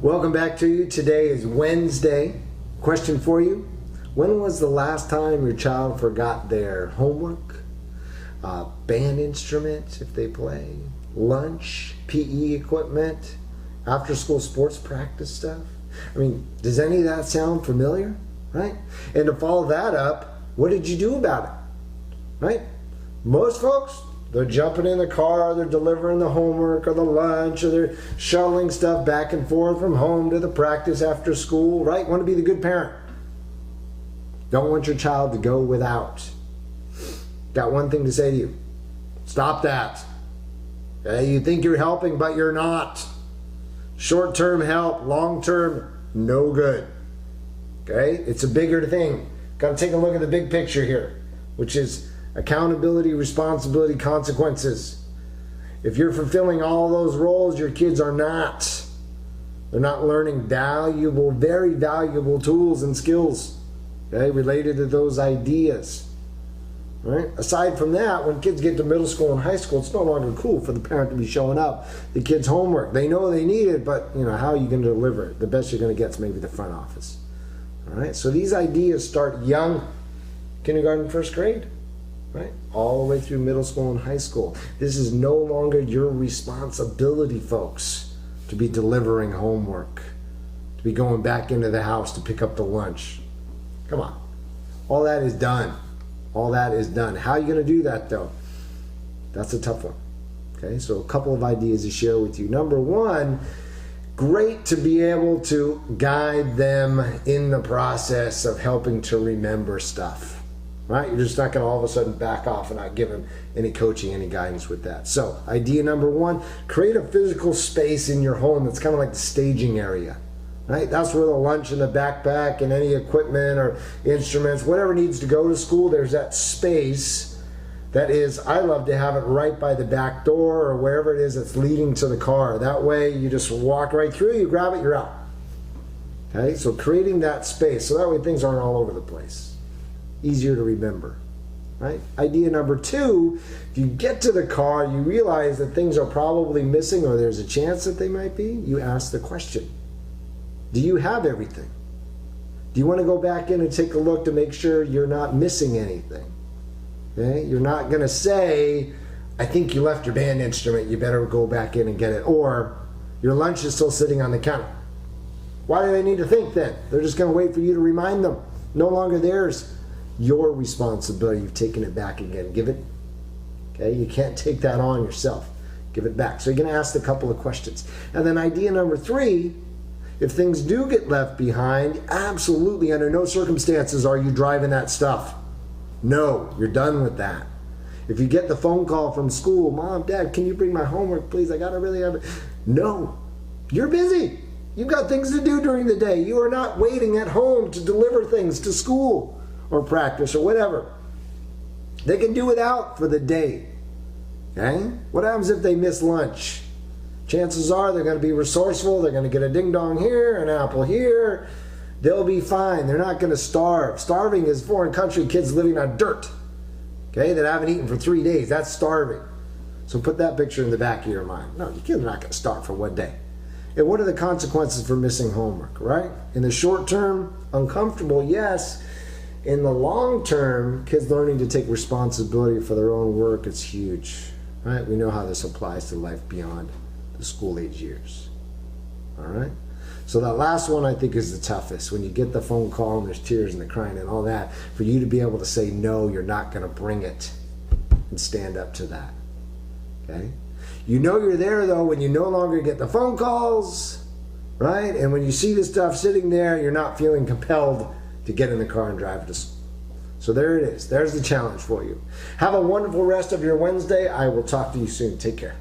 Welcome back to you. Today is Wednesday. Question for you. When was the last time your child forgot their homework, band instrument if they play, lunch, PE equipment, after school sports practice stuff? I mean, does any of that sound familiar? Right? And to follow that up, what did you do about it? Right? Most folks, they're jumping in the car, they're delivering the homework or the lunch, or they're shuttling stuff back and forth from home to the practice after school, right? Want to be the good parent. Don't want your child to go without. Got one thing to say to you. Stop that. Okay? You think you're helping, but you're not. Short-term help, long-term, no good. Okay? It's a bigger thing. Got to take a look at the big picture here, which is accountability, responsibility, consequences. If you're fulfilling all those roles, your kids are not. They're not learning valuable, very valuable tools and skills, okay, related to those ideas. Right? Aside from that, when kids get to middle school and high school, it's no longer cool for the parent to be showing up the kids' homework. They know they need it, but how are you going to deliver it? The best you're going to get is maybe the front office. All right? So these ideas start young, kindergarten, first grade. Right? All the way through middle school and high school. This is no longer your responsibility, folks, to be delivering homework, to be going back into the house to pick up the lunch. Come on. All that is done. All that is done. How are you going to do that, though? That's a tough one. Okay, so a couple of ideas to share with you. Number one, great to be able to guide them in the process of helping to remember stuff. Right? You're just not going to all of a sudden back off and not give them any coaching, any guidance with that. So, idea number one, create a physical space in your home that's kind of like the staging area. Right? That's where the lunch and the backpack and any equipment or instruments, whatever needs to go to school, there's that space that is, I love to have it right by the back door or wherever it is that's leading to the car. That way you just walk right through, you grab it, you're out. Okay? So creating that space so that way things aren't all over the place. Easier to remember, right? Idea number two, if you get to the car, you realize that things are probably missing or there's a chance that they might be, you ask the question, do you have everything? Do you want to go back in and take a look to make sure you're not missing anything? Okay? You're not going to say, I think you left your band instrument, you better go back in and get it, or your lunch is still sitting on the counter. Why do they need to think then? They're just going to wait for you to remind them. No longer theirs. Your responsibility. You've taken it back again. Give it. Okay, you can't take that on yourself. Give it back. So you're going to ask a couple of questions. And then idea number three, if things do get left behind, absolutely under no circumstances are you driving that stuff. No, you're done with that. If you get the phone call from school, Mom, Dad, can you bring my homework, please? I got to really have it. No, you're busy. You've got things to do during the day. You are not waiting at home to deliver things to school or practice or whatever. They can do without for the day. Okay? What happens if they miss lunch? Chances are they're going to be resourceful. They're going to get a ding dong here, an apple here. They'll be fine. They're not going to starve. Starving is foreign country kids living on dirt. Okay? That haven't eaten for 3 days. That's starving. So put that picture in the back of your mind. No, your kids are not going to starve for 1 day. And what are the consequences for missing homework, right? In the short term, uncomfortable, yes. In the long term, kids learning to take responsibility for their own work, it's huge. Right? We know how this applies to life beyond the school age years. All right? So that last one I think is the toughest. When you get the phone call and there's tears and the crying and all that, for you to be able to say no, you're not going to bring it and stand up to that. Okay? You know you're there though when you no longer get the phone calls, right? And when you see the stuff sitting there, you're not feeling compelled to get in the car and drive to school. So there it is. There's the challenge for you. Have a wonderful rest of your Wednesday. I will talk to you soon. Take care.